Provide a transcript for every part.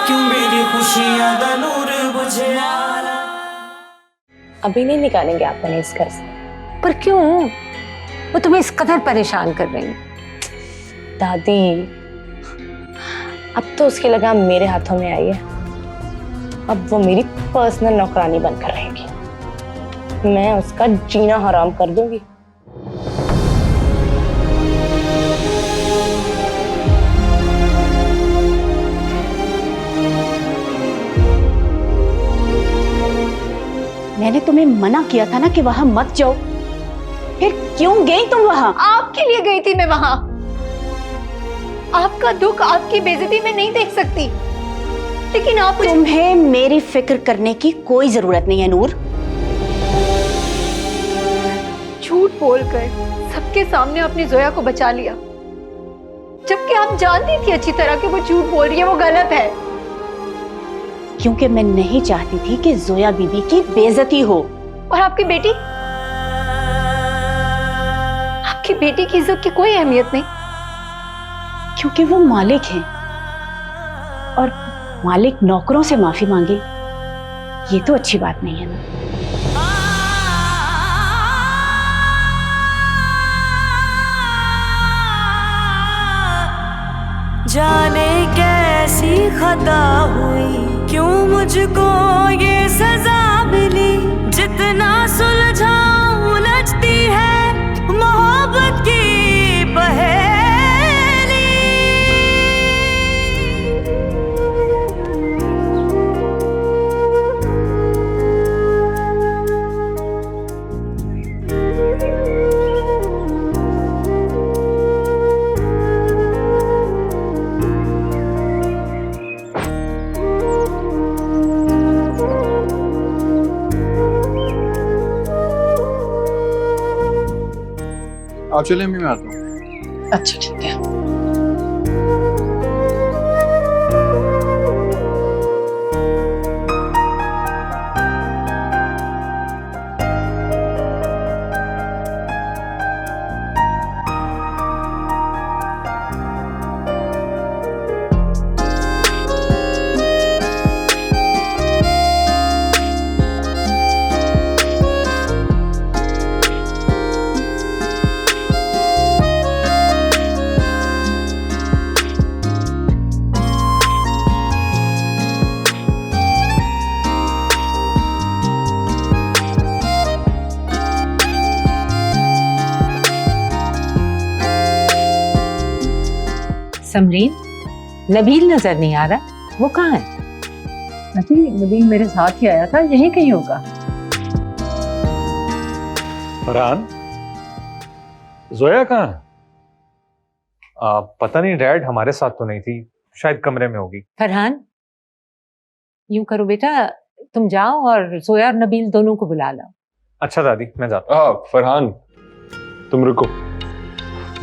क्यों मेरी खुशियां दा नूर बुझया। अभी नहीं निकालेंगे आपको इस घर से। पर क्यों? वो तुम्हें इस कदर परेशान कर रही है। दादी अब तो उसकी लगाम मेरे हाथों में आई है। अब वो मेरी पर्सनल नौकरानी बनकर रहेगी। मैं उसका जीना हराम कर दूंगी। मैंने तुम्हें मना किया था ना कि वहां मत जाओ, फिर क्यों गई तुम वहां? आपके लिए गई थी मैं वहां। आपका दुख, आपकी बेइज्जती मैं नहीं देख सकती, लेकिन आप तुम्हें मेरी फिक्र करने की कोई जरूरत नहीं है नूर। झूठ बोलकर सबके सामने अपनी जोया को बचा लिया, जबकि आप जानती थी अच्छी तरह कि वो झूठ बोल रही है, वो गलत है। क्योंकि मैं नहीं चाहती थी कि जोया बीबी की बेइज्जती हो। और आपकी बेटी की इज्जत की कोई अहमियत नहीं, क्योंकि वो मालिक हैं और मालिक नौकरों से माफी मांगे, ये तो अच्छी बात नहीं है ना। जाने कैसी खता हुई, क्यों मुझको ये सजा मिली। जितना सुलझाऊं उलझती है मोहब्बत की पहेली। आप चले, मैं आता हूँ। अच्छा ठीक है। समरीन, नबील नजर नहीं आ रहा, वो कहाँ है? अजी नबील मेरे साथ ही आया था, यहीं कहीं होगा। फरहान, जोया कहाँ है? पता नहीं डैड, हमारे साथ तो नहीं थी, शायद कमरे में होगी। फरहान, यूं करो बेटा, तुम जाओ और जोया और नबील दोनों को बुला लाओ। अच्छा दादी, मैं जाता हूँ। फरहान तुम रुको,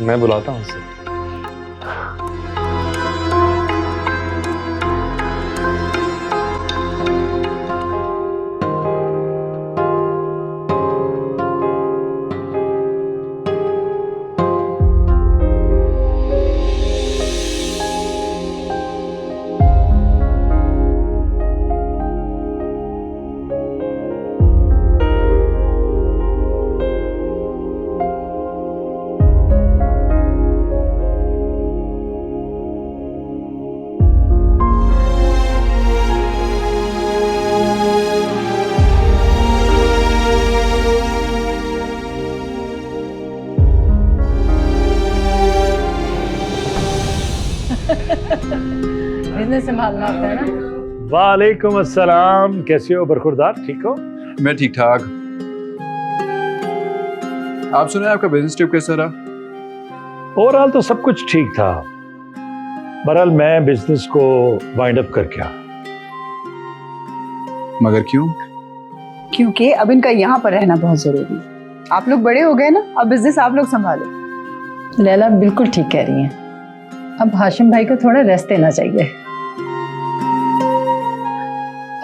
मैं बुलाता हूँ उसे। बिजनेस संभालना होता है ना। वालेकुम अस्सलाम, कैसे हो बरखुरदार, ठीक हो? मैं ठीक ठाक। आप सुनाए, आपका बिजनेस ट्रिप कैसा रहा? ओवरऑल तो सब कुछ ठीक था। बहरहाल मैं बिजनेस को वाइंड अप करके आ। मगर क्यों? क्योंकि अब इनका यहाँ पर रहना बहुत जरूरी है। आप लोग बड़े हो गए ना, अब बिजनेस आप लोग संभालो। लैला बिल्कुल ठीक कह रही हैं, अब हाशिम भाई को थोड़ा रेस्ट देना चाहिए।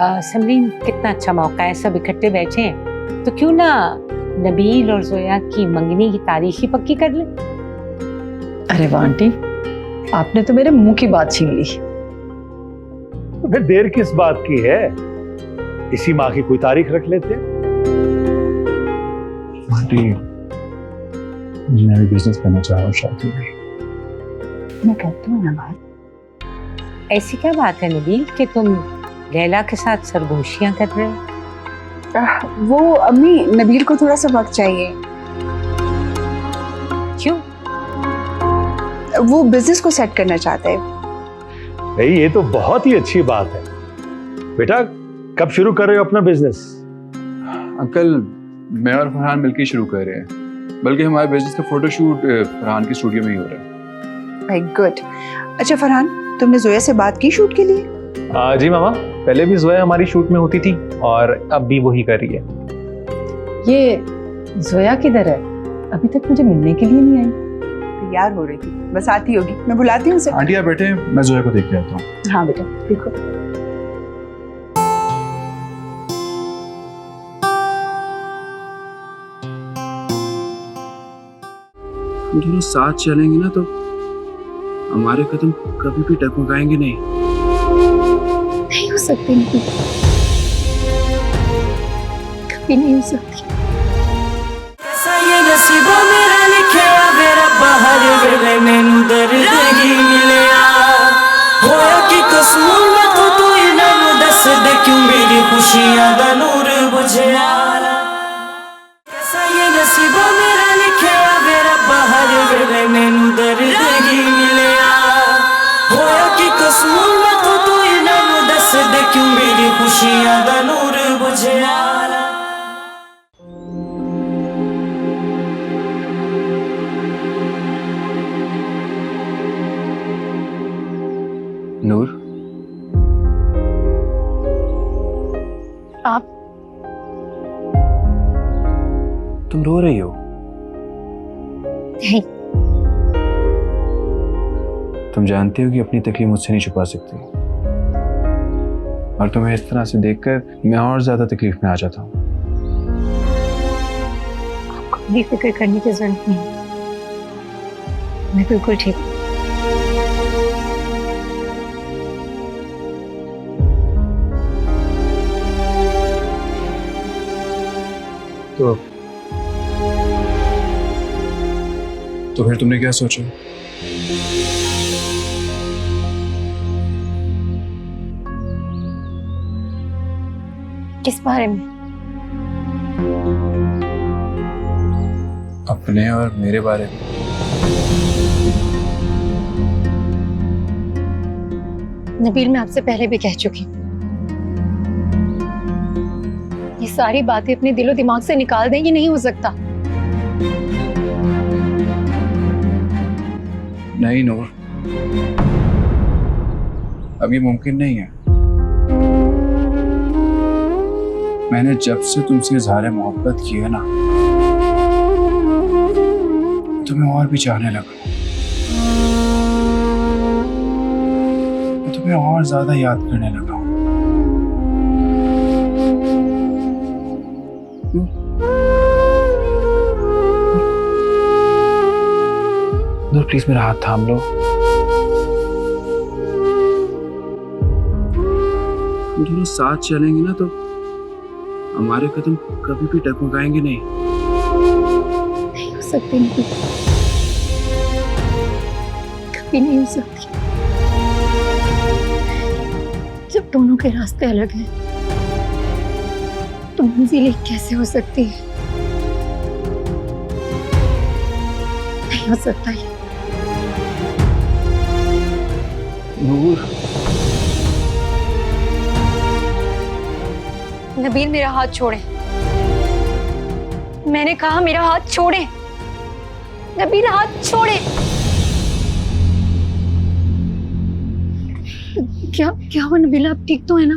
समरीन, कितना अच्छा मौका है, सब इकट्ठे बैठे हैं, तो क्यों ना नबील और जोया की मंगनी की तारीख ही पक्की कर ले। अरे वाह आंटी, आपने तो मेरे मुंह की बात छीन ली। फिर देर किस बात की है? इसी माह की कोई तारीख रख लेते। आंटी, मैं भी बिजनेस करना चाह रहा हूँ शादी में। मैं करती हूँ ना बात। ऐसी क्या बात है नबील कि तुम लैला के साथ सरगोशियां कर रहे हो? वो अम्मी, नबील को थोड़ा सा वक्त चाहिए। क्यों? वो बिजनेस को सेट करना चाहता है। भाई ये तो बहुत ही अच्छी बात है। बेटा कब शुरू कर रहे हो अपना बिजनेस? अंकल, मैं और फरहान मिलकर शुरू कर रहे हैं, बल्कि हमारे बिजनेस का फोटोशूट फरहान के स्टूडियो में ही हो रहा है। भाई गुड। अच्छा फरहान, तुमने जोया से बात की शूट के लिए? जी मामा, पहले भी जोया हमारी शूट में होती थी और अब भी वही कर रही है। ये जोया किधर है? अभी तक मुझे मिलने के लिए नहीं आई। तैयार हो रही थी, बस आती होगी, मैं बुलाती हूँ उसे। आंटी आप बैठे, मैं जोया को देख के आता हूँ। हाँ बेटा, देखो। हम दोनों साथ चलेंगे ना तो हमारे कदम कभी भी डगमगाएंगे नहीं। नहीं हो सकती, नहीं, कभी नहीं हो सकती। कैसा ये नसीबा मेरा लिखिया वे रब्बा, हर वेले मैनू दर्द ही मिलिया। होया कि कसूर मैं तो तू इन्हां नू दस दे, क्यों मेरी खुशियां दा नूर बुझिया। कैसा ये नसीबा मेरा लिखिया वे रब्बा, हर वेले मैनू दर्द ही मिलिया। होया कि कसूर मैं तो तू इन्हां नू दस दे, क्यों मेरी खुशियां दा नूर बुझिया। नूर, आप तुम रो रही हो? नहीं, तुम जानती हो कि अपनी तकलीफ मुझसे नहीं छुपा सकती, और तुम्हें इस तरह से देखकर मैं और ज्यादा तकलीफ में आ जाता हूँ। कोई फिक्र करने की जरूरत नहीं, मैं बिल्कुल ठीक हूँ। तो फिर तुमने क्या सोचा? किस बारे में? अपने और मेरे बारे में। नबील, मैं आपसे पहले भी कह चुकी हूँ, ये सारी बातें अपने दिलो दिमाग से निकाल दें, ये नहीं हो सकता। नहीं नूर, अब ये मुमकिन नहीं है। मैंने जब से तुमसे इज़हार मोहब्बत किया ना, तुम्हें और भी चाहने लगा, मैं तुम्हें और ज्यादा याद करने लगा। नूर प्लीज मेरा हाथ थाम लो। हम दोनों साथ चलेंगे ना तो हमारे कदम कभी भी डगमगाएंगे नहीं। नहीं हो सकती, नहीं, कभी नहीं हो सकती। जब दोनों के रास्ते अलग हैं तो मंजिल एक कैसे हो सकती है? नहीं हो सकता ये। नूर, नबील, मेरा हाथ छोड़े। मैंने कहा मेरा हाथ छोड़े। नबील, हाथ छोड़े। क्या क्या हुआ नबील, आप ठीक तो है ना?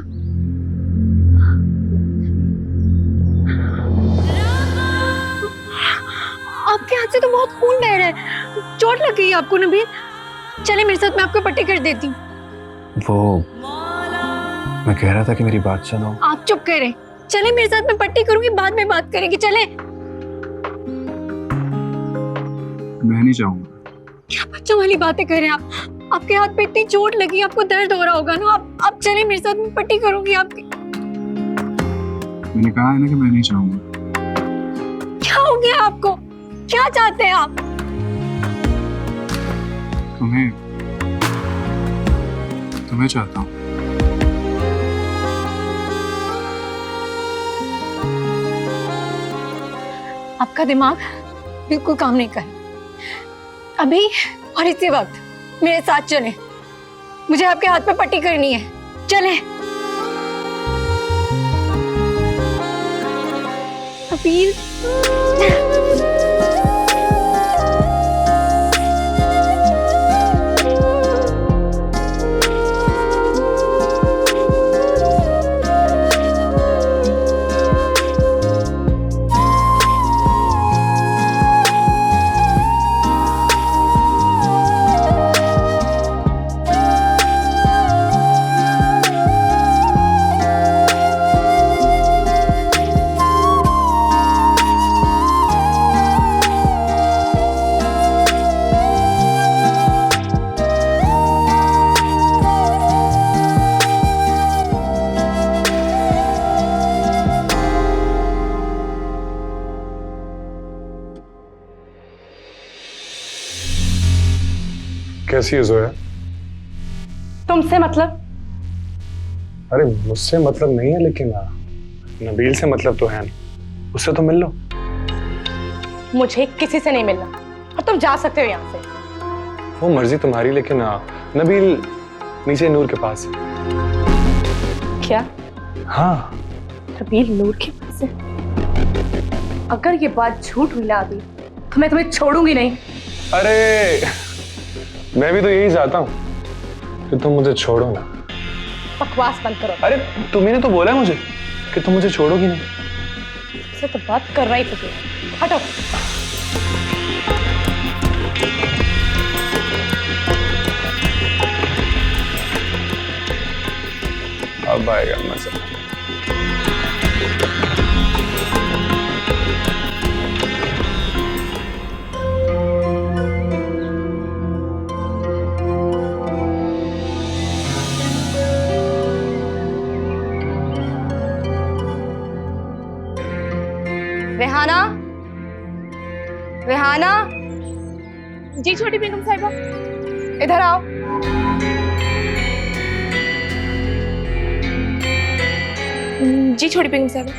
आपके हाथ से तो बहुत खून बह रहा है, चोट लग गई आपको नबील? चले मेरे साथ, मैं आपको पट्टी कर देती हूँ। वो मैं कह रहा था कि मेरी बात सुनो। आप चुप करें, चले मेरे साथ, मैं पट्टी करूंगी, बाद में बात करेंगे, चले। मैं नहीं चाहूंगा। क्या बच्चों वाली बातें कर रहे हैं आप? आपके हाथ पे इतनी चोट लगी, आपको दर्द हो रहा होगा ना। आप चले मेरे साथ, मैं पट्टी करूंगी आपकी। मैंने कहा है ना कि मैं नहीं चाहूंगा। क्या हो गया आपको? क्या चाहते हैं आप? तुम्हें चाहता हूँ। आपका दिमाग बिल्कुल काम नहीं कर अभी और इसी वक्त मेरे साथ चलें। मुझे आपके हाथ पे पट्टी करनी है, चलें। अपील। कैसी है जोया? तुमसे मतलब? अरे मुझसे मतलब नहीं है, लेकिन नबील से मतलब तो है ना, उससे तो मिल लो। मुझे किसी से नहीं मिलना और तुम जा सकते हो यहाँ से। वो मर्जी तुम्हारी, लेकिन नबील नीचे नूर के पास है। क्या? हाँ। नबील नूर के पास है? अगर ये बात झूठ हुई ना अभी तो मैं तुम्हें छोड़ूंगी नहीं। अरे मैं भी तो यही चाहता हूँ कि तुम मुझे छोड़ो ना। बकवास बंद करो। अरे तुमने तो बोला है मुझे कि तुम मुझे छोड़ोगी नहीं। इससे तो बात कर रही थी। हटो। अब आएगा मजा। रेहाना, रेहाना। जी छोटी बेगम साहिबा। इधर आओ। जी छोटी बेगम साहिबा।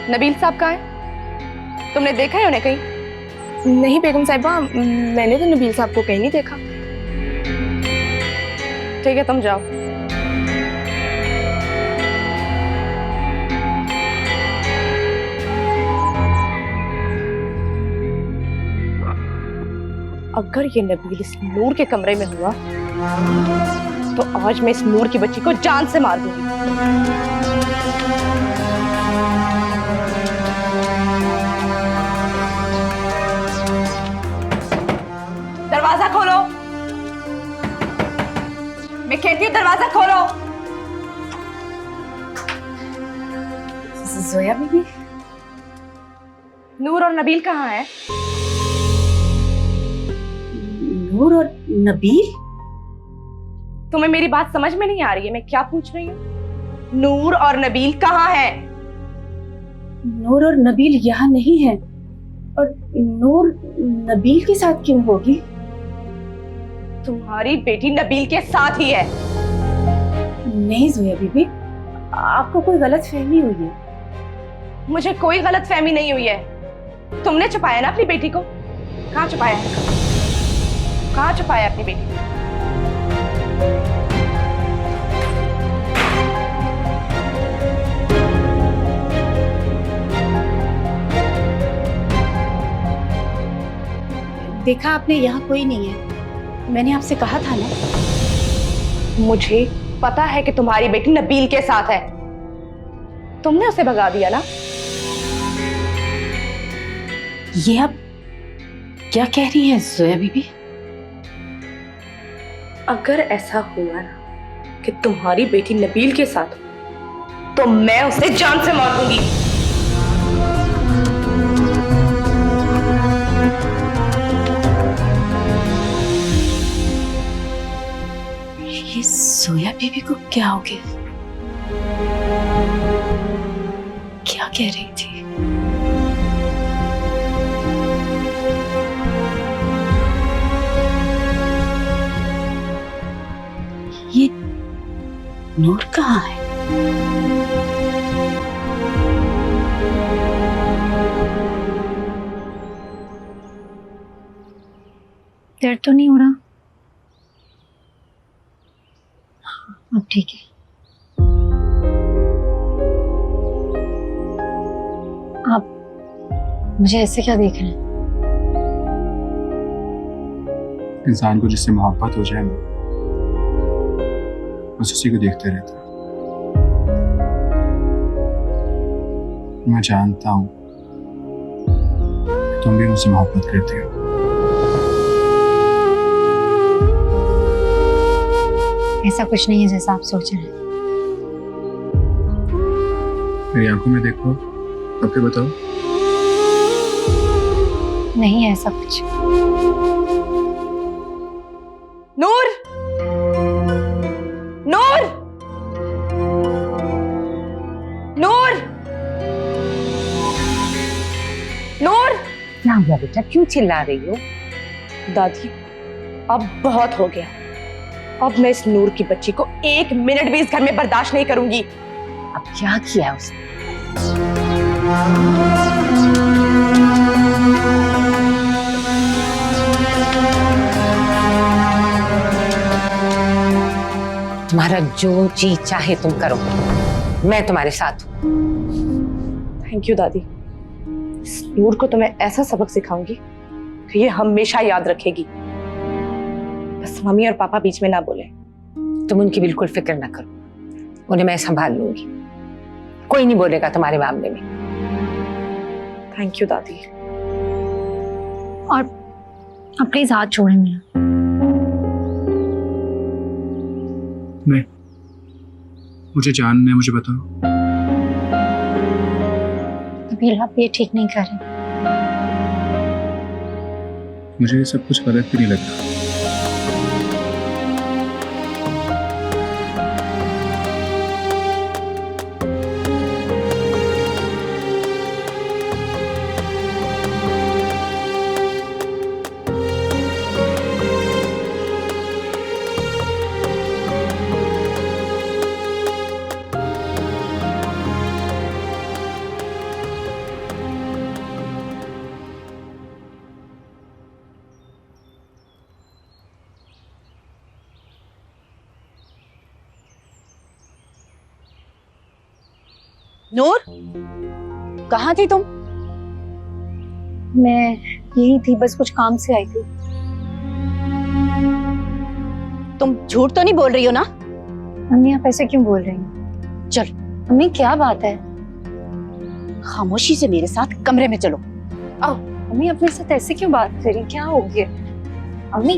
नबील साहब कहाँ है? तुमने देखा है उन्हें कहीं? नहीं बेगम साहिबा, मैंने तो नबील साहब को कहीं नहीं देखा। ठीक है, तुम जाओ। अगर ये नबील इस नूर के कमरे में हुआ तो आज मैं इस नूर की बच्ची को जान से मार दूंगी। दरवाजा खोलो। मैं कहती हूँ दरवाजा खोलो। जोया बीबी, नूर और नबील कहाँ है? नूर और नबील? तुम्हें मेरी बात समझ में नहीं आ रही है मैं क्या पूछ रही हूँ? नूर और नबील कहाँ है? नूर और नबील यहाँ नहीं है। और नूर नबील के साथ क्यों होगी? तुम्हारी बेटी नबील के साथ ही है। नहीं जोया बीबी, आपको कोई गलत फहमी हुई है। मुझे कोई गलत फहमी नहीं हुई है। तुमने छुपाया ना अपनी बेटी को। कहाँ छुपाया है? कहाँ छुपाया अपनी बेटी को? देखा आपने, यहाँ कोई नहीं है। मैंने आपसे कहा था ना। मुझे पता है कि तुम्हारी बेटी नबील के साथ है। तुमने उसे भगा दिया ना। ये आप क्या कह रही हैं जोया बीबी? अगर ऐसा हुआ ना कि तुम्हारी बेटी नबील के साथ हो, तो मैं उसे जान से मार दूंगी। बेबी को क्या हो गया? क्या कह रही थी? ये नूर कहाँ है? दर्द तो नहीं हो रहा? अब ठीक है। आप मुझे ऐसे क्या देख रहे हैं? इंसान को जिससे मोहब्बत हो जाए ना, बस उसी को देखते रहता है। मैं जानता हूँ तुम भी मुझसे मोहब्बत करती हो। ऐसा कुछ नहीं है जैसा आप सोच रहे हैं। मेरी आंखों में देखो, अब क्या बताओ? नहीं है ऐसा कुछ। नूर, नूर, नूर, नूर। क्या हुआ बेटा, क्यों चिल्ला रही हो? दादी, अब बहुत हो गया। अब मैं इस नूर की बच्ची को 1 मिनट भी इस घर में बर्दाश्त नहीं करूंगी। अब क्या किया उसने? तुम्हारा जो जी चाहे तुम करो, मैं तुम्हारे साथ हूं। थैंक यू दादी। इस नूर को तो मैं ऐसा सबक सिखाऊंगी कि ये हमेशा याद रखेगी। बस मम्मी और पापा बीच में ना बोले। तुम उनकी बिल्कुल फिक्र ना करो, उन्हें मैं संभाल लूंगी। कोई नहीं बोलेगा तुम्हारे मामले में। थैंक यू दादी। और आप प्लीज हाथ छोड़े मेरा। नहीं, मुझे जानना है, मुझे बताओ। नबील, आप ये ठीक नहीं कर रहे। मुझे ये सब कुछ गलत भी नहीं लग रहा। नूर, कहाँ थी तुम? मैं यही थी, बस कुछ काम से आई थी। तुम झूठ तो नहीं बोल रही हो ना? मम्मी, आप ऐसे क्यों बोल रही हैं? चल, मम्मी क्या बात है? खामोशी से मेरे साथ कमरे में चलो। आओ। मम्मी, अपने साथ ऐसे क्यों बात करी? क्या हो गया? मम्मी,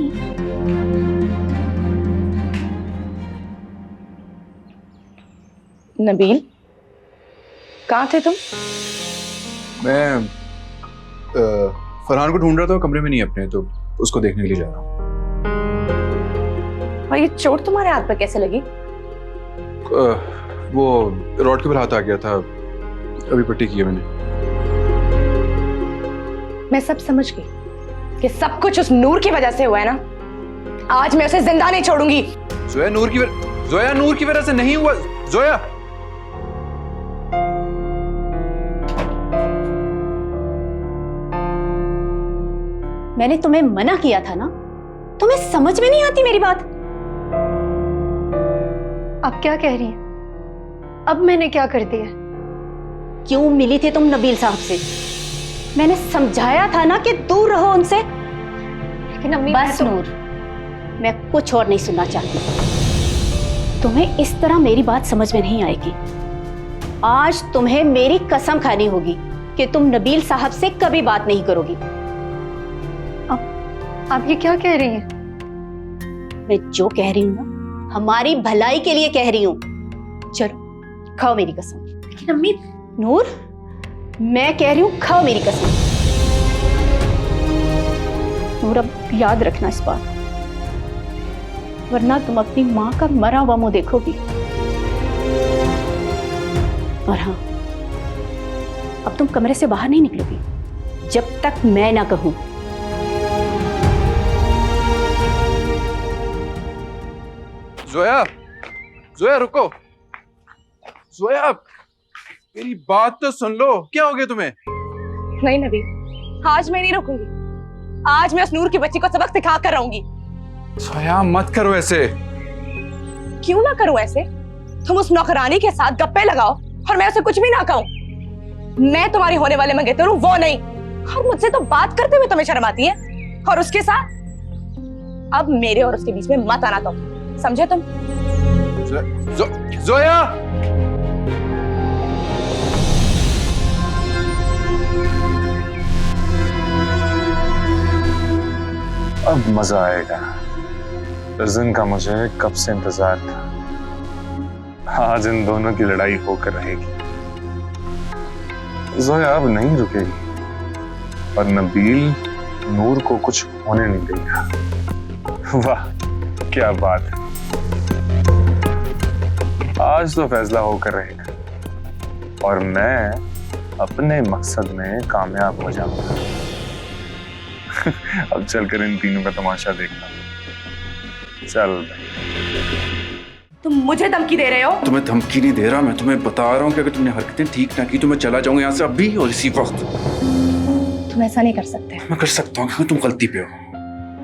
नबील, कहाँ थे तुम? मैं फरहान को ढूंढ रहा था, कमरे में नहीं अपने, तो उसको देखने के लिए जा रहा हूँ। और ये चोट तुम्हारे हाथ पर कैसे लगी? वो रॉड के ऊपर हाथ आ गया था, अभी पट्टी की है मैंने। मैं सब समझ गई कि सब कुछ उस नूर की वजह से हुआ है ना। आज मैं उसे जिंदा नहीं छोड़ूंगी। जोया, नूर की वजह से नहीं हुआ। जोया, मैंने तुम्हें मना किया था ना, तुम्हें समझ में नहीं आती मेरी बात? आप क्या कह रही हैं? अब मैंने क्या कर दिया? क्यों मिली थी तुम नबील साहब से? मैंने समझाया था ना कि दूर रहो उनसे। लेकिन अम्मी, बस नूर, मैं कुछ और नहीं सुनना चाहती। तुम्हें इस तरह मेरी बात समझ में नहीं आएगी। आज तुम्हें मेरी कसम खानी होगी कि तुम नबील साहब से कभी बात नहीं करोगी। आप ये क्या कह रही हैं? मैं जो कह रही हूँ ना, हमारी भलाई के लिए कह रही हूँ। चलो खाओ मेरी कसम। लेकिन अम्मी, नूर, मैं कह रही हूँ खाओ मेरी कसम। नूर, अब याद रखना इस बात। वरना तुम अपनी माँ का मरा हुआ मुंह देखोगी। और हाँ, अब तुम कमरे से बाहर नहीं निकलोगी जब तक मैं ना कहूं। जोया, जोया रुको। जोया, मेरी बात तो सुन लो। क्या हो गया तुम्हें? नहीं नबील, आज मैं नहीं रुकूंगी। आज मैं उस नूर की बच्ची को सबक सिखा कर रहूंगी। जोया मत करो ऐसे। क्यों ना करूं ऐसे? तुम उस नौकरानी के साथ गप्पे लगाओ और मैं उसे कुछ भी ना कहूं। मैं तुम्हारी होने वाले मंगेतर हूं, वो नहीं। और मुझसे तो बात करते हुए तुम्हें शर्म आती है, और उसके साथ अब मेरे और उसके बीच में मत आना तुम, समझे तुम? जोया, अब मजा आएगा। इस दिन का मुझे कब से इंतजार था। आज इन दोनों की लड़ाई होकर रहेगी। जोया अब नहीं रुकेगी और नबील नूर को कुछ होने नहीं देगा। वाह क्या बात है। आज तो फैसला होकर रहेगा और मैं अपने मकसद में कामयाब हो जाऊंगा। अब चलकर इन तीनों का तमाशा देखना। चल। तुम मुझे धमकी दे रहे हो? तुम्हें धमकी नहीं दे रहा, मैं तुम्हें बता रहा हूँ कि अगर तुमने हरकतें ठीक ना की तो मैं चला जाऊंगा यहाँ से अभी और इसी वक्त। तुम ऐसा नहीं कर सकते। मैं कर सकता हूँ, तुम गलती पे हो।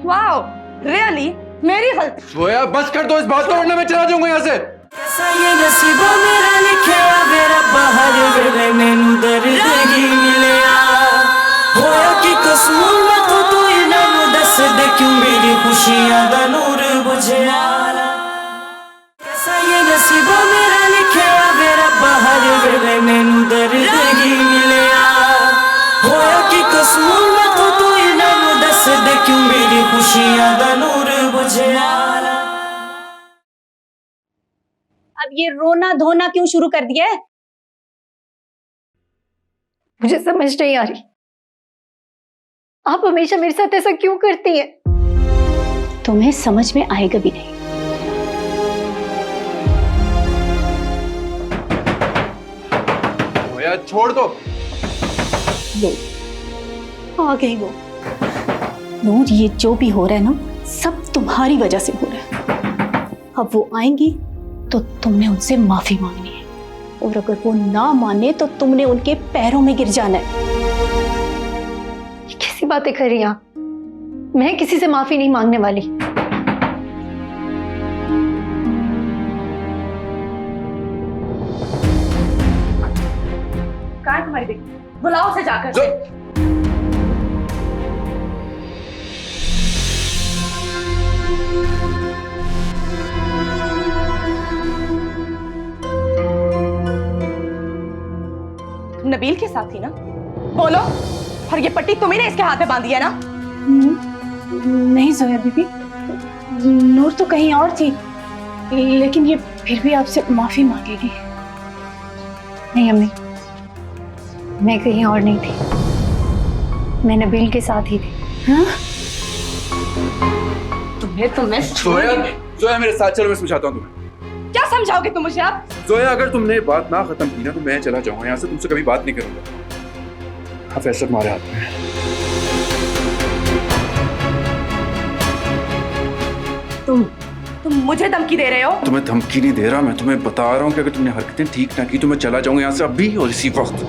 Wow, really? मेरी गलती? जोया बस कर दो इस बात को, वरना मैं चला जाऊंगा यहाँ से। कैसा ये नसीबा मेरा लिखिया मेरा बाहर वेले मैनू दर्द ही मिलिया। होया कि कसूर मैं तो तू इन्हां दस दे क्यों मेरी खुशियां दा नूर बुझिया। कैसा ये नसीबा मेरा लिखिया मेरा बाहर वेले मैनू दर्द ही मिलिया। होया कि कसूर मैं तो तू इन्हां दस दे क्यों मेरी खुशियां दा नूर बुझिया। अब ये रोना धोना क्यों शुरू कर दिया है? मुझे समझ नहीं आ रही, आप हमेशा मेरे साथ ऐसा क्यों करती हैं? तुम्हें समझ में आएगा भी नहीं। जोया छोड़ दो। आ गई वो। नूर, ये जो भी हो रहा है ना, सब तुम्हारी वजह से हो रहा है। अब वो आएंगी तो तुमने उनसे माफी मांगनी है, और अगर वो ना माने तो तुमने उनके पैरों में गिर जाना है। ये कैसी बातें कर रही हैं आप? मैं किसी से माफी नहीं मांगने वाली। कहाँ है तुम्हारी बेटी? बुलाओ उसे जाकर। नबील के साथ थी ना? बोलो। और ये पट्टी तुम्ही ने इसके हाथ में बांधी है ना? नहीं जोया बीबी, नूर तो कहीं और थी, लेकिन ये फिर भी आपसे माफी मांगेगी। नहीं अम्मी, मैं कहीं और नहीं थी, मैं नबील के साथ ही थी। हाँ? तुम्हें जोया, जोया मेरे साथ चलो, मैं समझाता हूँ तुम्हें। क्या समझाओगे तुम मुझे आप? जोया अगर तुमने बात ना खत्म की ना तो मैं चला जाऊंगा यहाँ से, तुमसे कभी बात नहीं करूंगा। हाँ, फैसला तुम्हारे हाथ में है। तुम मुझे धमकी दे रहे हो? तुम्हें धमकी नहीं दे रहा, मैं तुम्हें बता रहा हूँ कि अगर तुमने हरकतें ठीक ना की तो मैं चला जाऊंगा यहाँ से अभी और इसी वक्त।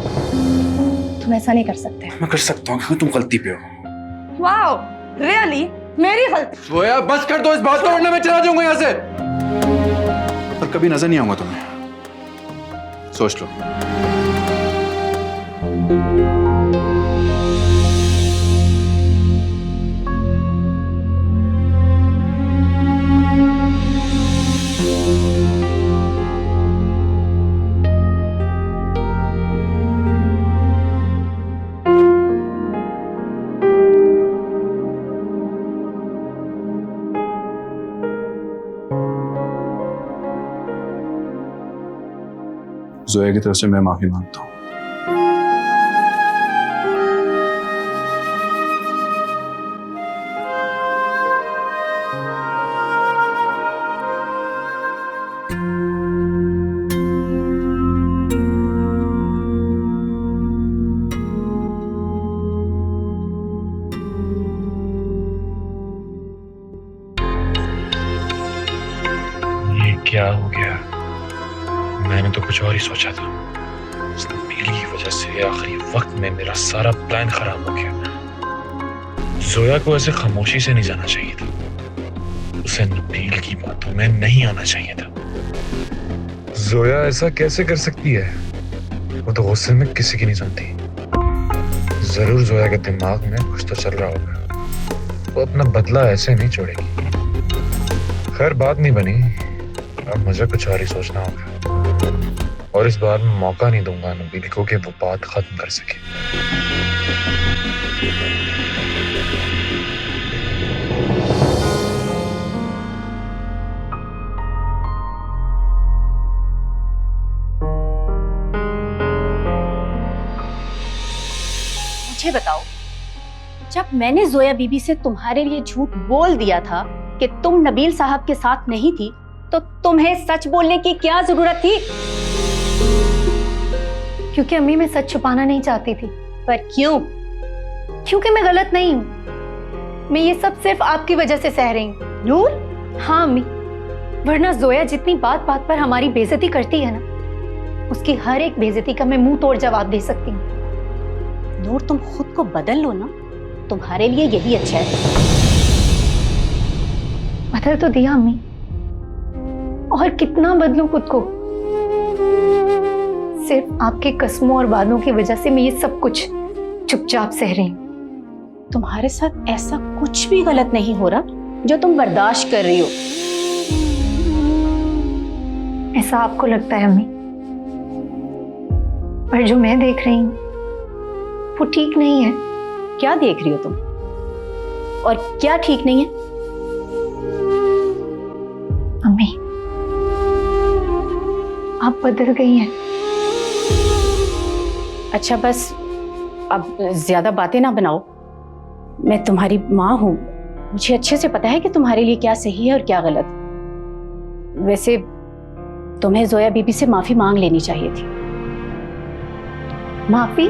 तुम ऐसा नहीं कर सकते। मैं कर सकता हूँ, तुम गलती पे हो। Wow, really? मेरी गलती? जोया बस कर दो इस बात को, वरना मैं चला जाऊंगा यहाँ से और कभी नजर नहीं आऊंगा तुम्हें। सोच लो। जोया की तरफ से मैं माफी मांगता हूँ। क्या हो गया? मैंने तो कुछ और ही सोचा था। उस नबील की वजह से आखिरी वक्त में मेरा सारा प्लान खराब हो गया। जोया को ऐसे खामोशी से नहीं जाना चाहिए था। उसे नबील की बातों में नहीं आना चाहिए था। जोया ऐसा कैसे कर सकती है? वो तो गुस्से में किसी की नहीं सुनती। जरूर जोया के दिमाग में कुछ तो चल रहा होगा। वो अपना बदला ऐसे नहीं छोड़ेगी। खैर बात नहीं बनी, अब मुझे कुछ और ही सोचना होगा। और इस बार मैं मौका नहीं दूंगा नबील को कि वो बात खत्म कर सके। मुझे बताओ, जब मैंने जोया बीबी से तुम्हारे लिए झूठ बोल दिया था कि तुम नबील साहब के साथ नहीं थी, तो तुम्हें सच बोलने की क्या जरूरत थी? क्योंकि अम्मी मैं सच छुपाना नहीं चाहती थी। पर क्यों? क्योंकि मैं गलत नहीं हूँ। मैं ये सब सिर्फ आपकी वजह से सह रही हूँ। नूर? हाँ अम्मी, वरना जोया जितनी बात बात पर हमारी बेइज्जती करती है ना, उसकी हर एक बेइज्जती का मैं मुंह तोड़ जवाब दे सकती हूँ। नूर, तुम खुद को बदल लो ना, तुम्हारे लिए यही अच्छा है। बदल तो दिया अम्मी, और कितना बदलूं खुद को? सिर्फ आपके कस्मों और वादों की वजह से मैं ये सब कुछ चुपचाप सह रही हूँ। तुम्हारे साथ ऐसा कुछ भी गलत नहीं हो रहा जो तुम बर्दाश्त कर रही हो। ऐसा आपको लगता है अम्मी, पर जो मैं देख रही हूँ वो ठीक नहीं है। क्या देख रही हो तुम? और क्या ठीक नहीं है? अम्मी, आप बदल गई हैं। अच्छा बस अब ज्यादा बातें ना बनाओ। मैं तुम्हारी माँ हूं, मुझे अच्छे से पता है कि तुम्हारे लिए क्या सही है और क्या गलत। वैसे तुम्हें जोया बीबी से माफी मांग लेनी चाहिए थी। माफी?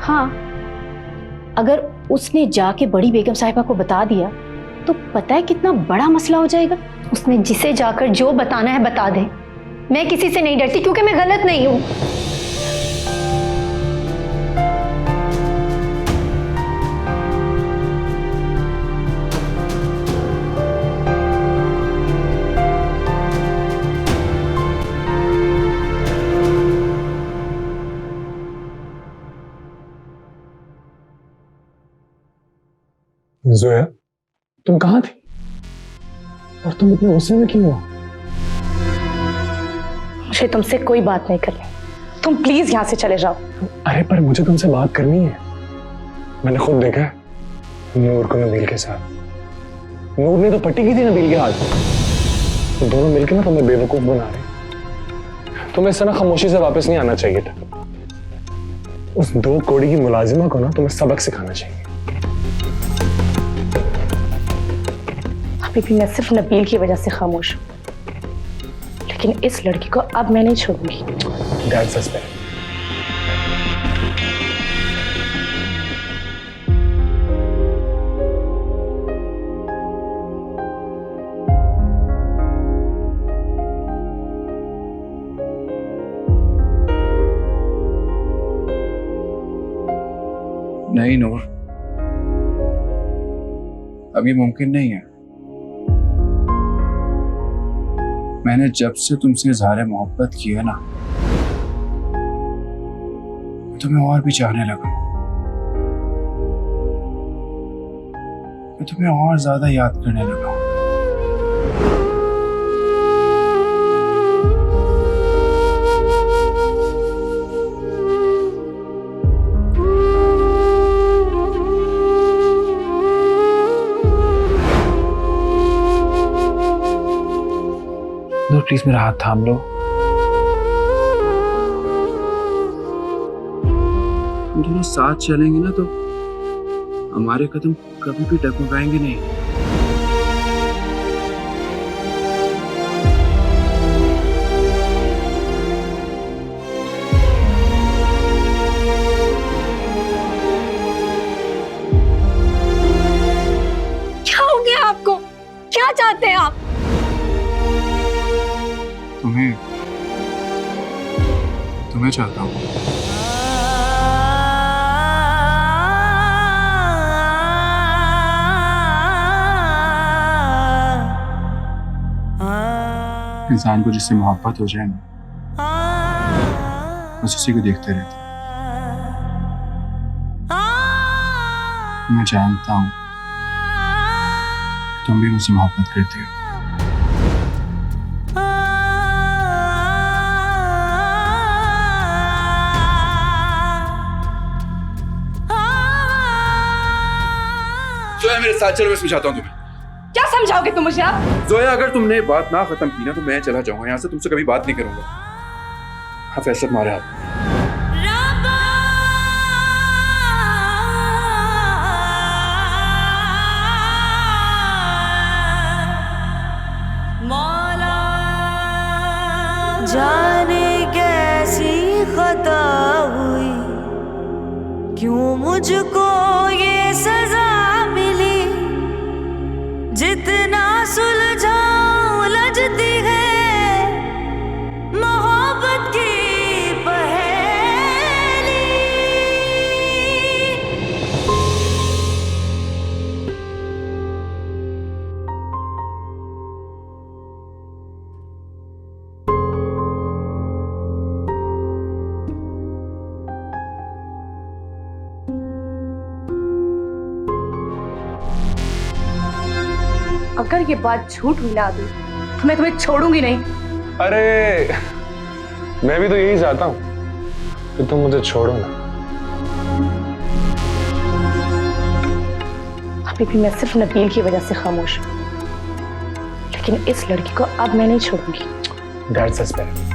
हाँ, अगर उसने जाके बड़ी बेगम साहिबा को बता दिया तो पता है कितना बड़ा मसला हो जाएगा। उसने जिसे जाकर जो बताना है बता दे। मैं किसी से नहीं डरती क्योंकि मैं गलत नहीं हूं। जोया, तुम कहाँ थी? और तुम इतने गुस्से में क्यों हो? मुझे तुमसे कोई बात नहीं करनी। तुम प्लीज यहाँ से चले जाओ। अरे पर मुझे तुमसे बात करनी है। मैंने खुद देखा है नूर को नबील के साथ। नूर ने तो पट्टी की थी नबील के हाथ। तो दोनों मिलकर ना तुम्हें बेवकूफ बना रहे। तुम्हें इस तरह खामोशी से वापस नहीं आना चाहिए था। उस 2 कौड़ी की मुलाजिमा को ना तुम्हें सबक सिखाना चाहिए। अभी भी मैं सिर्फ नबील की वजह से खामोश हूँ, लेकिन इस लड़की को अब मैं नहीं छोड़ूंगी। That's suspect. नहीं नूर, अब ये मुमकिन नहीं है। मैंने जब से तुमसे इज़हार मोहब्बत की है ना, मैं तुम्हें और भी चाहने लगा। मैं तुम्हें और ज्यादा याद करने लगा। नूर प्लीज मेरा हाथ थाम लो। हम दोनों साथ चलेंगे ना तो हमारे कदम कभी भी डगमगाएंगे नहीं। क्या हो गया आपको? क्या चाहते हैं आप? होना चाहता हूँ। इंसान को जिससे मोहब्बत हो जाए ना, बस उसी को देखते रहता हूँ। मैं जानता हूँ तुम भी मुझसे मोहब्बत करती हो। जोया मेरे साथ चलो, मैं समझाता हूँ तुम्हें। क्या समझाओगे तुम मुझे आप? जोया अगर तुमने बात ना खत्म की ना तो मैं चला जाऊंगा यहाँ से, तुमसे कभी बात नहीं करूंगा। हाँ फैसला तुम्हारे हाथ में। जाने कैसी खता हुई, क्यों मुझको ये सजा मिली, जितना सुलझाऊं लजती है मोहब्बत की पहेली। अगर ये बात झूठ हुई ना अभी, तो मैं तुम्हें छोड़ूंगी नहीं। अरे मैं भी तो यही चाहता हूँ कि तुम मुझे छोड़ो ना। अभी भी मैं सिर्फ नबील की वजह से खामोश हूँ, लेकिन इस लड़की को अब मैं नहीं छोड़ूंगी। That's suspect.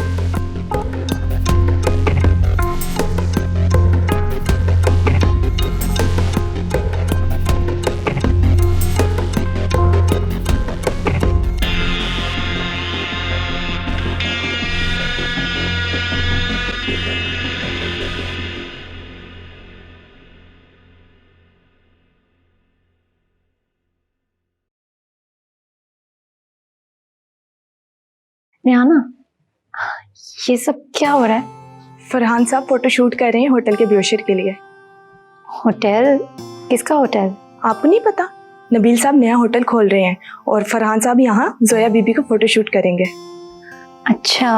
नेहाना, ये सब क्या हो रहा है? फरहान साहब फोटोशूट कर रहे हैं होटल के ब्रोशर के लिए। होटल? किसका होटल? आपको नहीं पता? नबील साहब नया होटल खोल रहे हैं और फरहान साहब यहाँ जोया बीबी को फोटोशूट करेंगे। अच्छा,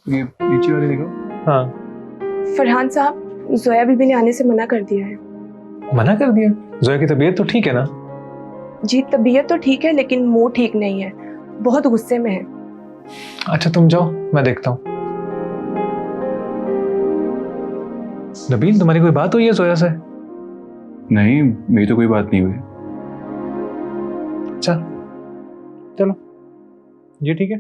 ये नीचे वाले देखो। हाँ, फरहान साहब, जोया बीबी ने आने से मना कर दिया है। मना कर दिया? जोया की तबीयत तो ठीक है ना? जी तबीयत तो ठीक है, लेकिन मूड ठीक नहीं है, बहुत गुस्से में है। अच्छा तुम जाओ, मैं देखता हूँ। नबील, तुम्हारी कोई बात हुई है जोया से? नहीं, मेरी तो कोई बात नहीं हुई। अच्छा चलो, ये ठीक है।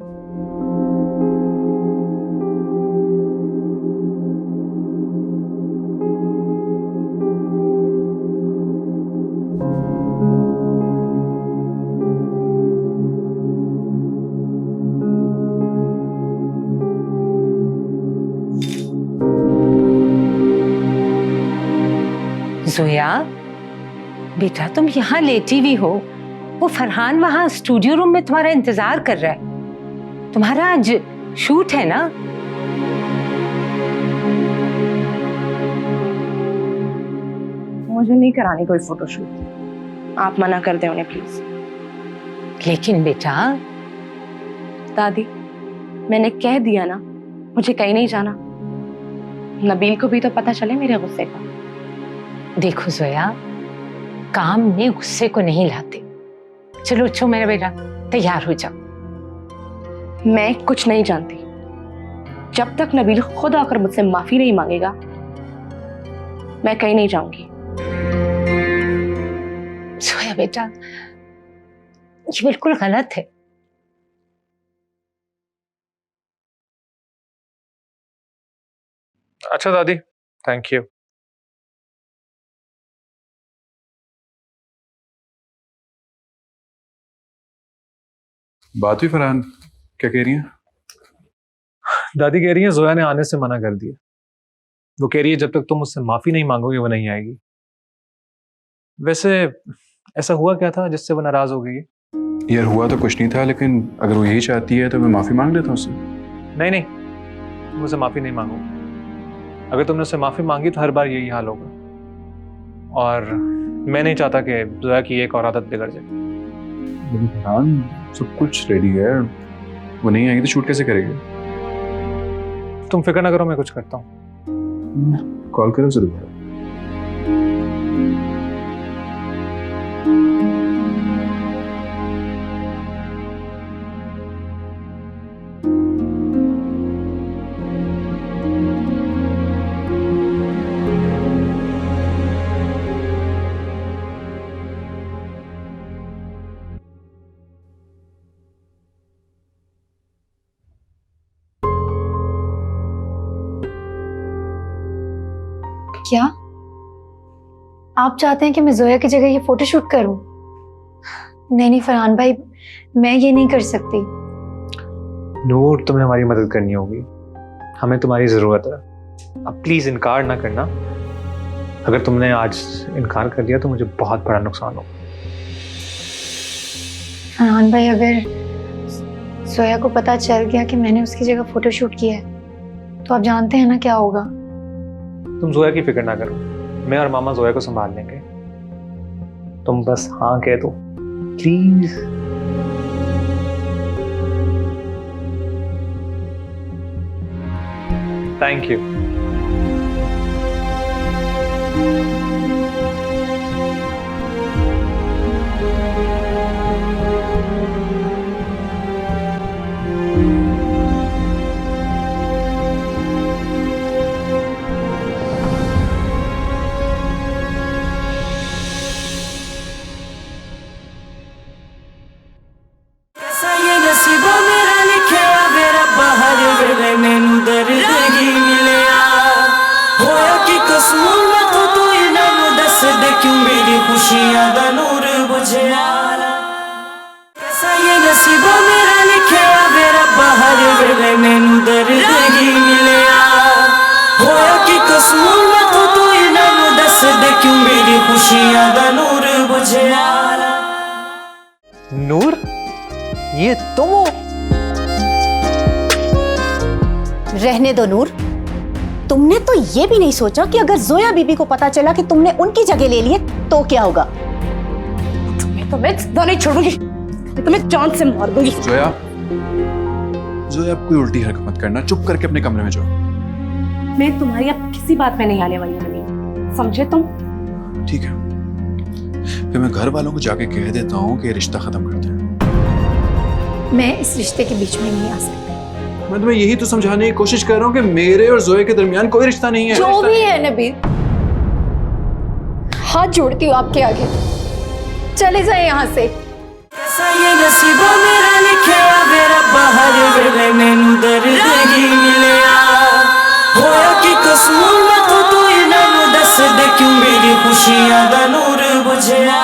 जोया बेटा, तुम यहाँ लेटी हुई हो, वो फरहान वहाँ स्टूडियो रूम में तुम्हारा इंतजार कर रहा है। तुम्हारा आज शूट है ना? मुझे नहीं करानी कोई फोटोशूट, आप मना कर दें उन्हें प्लीज। लेकिन बेटा। दादी, मैंने कह दिया ना, मुझे कहीं नहीं जाना। नबील को भी तो पता चले मेरे गुस्से का। देखो जोया, काम में गुस्से को नहीं लाते। चलो उठो मेरा बेटा, तैयार हो जाओ। मैं कुछ नहीं जानती। जब तक नबील खुद आकर मुझसे माफी नहीं मांगेगा मैं कहीं नहीं जाऊंगी। जोया बेटा, ये बिल्कुल गलत है। अच्छा दादी, थैंक यू। बात हुई फरहान, क्या कह रही हैं? दादी कह रही है जोया ने आने से मना कर दिया। वो कह रही है जब तक तुम मुझसे माफी नहीं मांगोगे वो नहीं आएगी। वैसे ऐसा हुआ क्या था जिससे वो नाराज हो गई है? यार हुआ तो कुछ नहीं था, लेकिन अगर वो यही चाहती है तो मैं माफी मांग लेता हूँ उससे। नहीं नहीं, तुम मुझसे माफी नहीं मांगो। अगर तुमने उससे माफी मांगी तो हर बार यही हाल होगा, और मैं नहीं चाहता कि जोया की एक और आदत बिगड़ जाए। लेकिन फरहान, सब कुछ रेडी है, वो नहीं आएगी तो शूट कैसे करेगी? तुम फिक्र ना करो, मैं कुछ करता हूँ। कॉल करो उसे दोबारा। क्या आप चाहते हैं कि मैं जोया की जगह ये फोटोशूट करूं? नहीं नहीं फरहान भाई, मैं ये नहीं कर सकती। नूर, तुम्हें हमारी मदद करनी होगी, हमें तुम्हारी जरूरत है। अब प्लीज इनकार ना करना। अगर तुमने आज इनकार कर दिया तो मुझे बहुत बड़ा नुकसान होगा। फरहान भाई, अगर जोया को पता चल गया कि मैंने उसकी जगह फोटोशूट किया है तो आप जानते हैं ना क्या होगा। तुम जोया की फिक्र ना करो, मैं और मामा जोया को संभाल लेंगे। तुम बस हाँ कह दो प्लीज। Thank you. कैसा ये नसीबा मेरा लिखिया वे रब्बा, हर वेले मैनू दर्द ही मिलिया। होया कि कसूर मैं तो तू इन्हां नू दस दे, क्यों मेरी खुशियां दा नूर बुझिया। कैसा ये नसीबा मेरा लिखिया वे रब्बा, हर वेले मैनू दर्द ही मिलिया। होया कि कसूर मैं तो तू इन्हां नू दस दे, क्यों मेरी खुशियां दा नूर बुझिया। नूर, ये तुम हो? रहने दो नूर, तुमने तो ये भी नहीं सोचा कि अगर जोया बीबी को पता चला कि तुमने उनकी जगह ले ली है तो क्या होगा। तुम्हें जिंदा नहीं छोड़ूंगी, तुम्हें जान से मार दूंगी। जोया, जोया अब कोई उल्टी हरकत मत करना, चुप करके अपने कमरे में जाओ। मैं तुम्हारी अब किसी बात में नहीं आने वाली हूँ नबील, समझे तुम? ठीक है, फिर मैं घर वालों को जाके कह देता हूँ कि ये रिश्ता खत्म करते हैं। मैं इस रिश्ते के बीच में नहीं आ सकती। मैं तुम्हें यही तो समझाने की कोशिश कर रहा हूँ कि मेरे और जोया के दरमियान कोई रिश्ता नहीं है। जो भी है नबील, हाथ जोड़ती हूँ आपके आगे, चले जाए यहाँ से। कैसा ये नसीबा मेरा लिखिया वे रब्बा, हर वेले मैनू दर्द ही मिलिया। होया कि कसूर मैं तो तू इन्हां नू दस दे, क्यों मेरी खुशियां दा नूर बुझिया।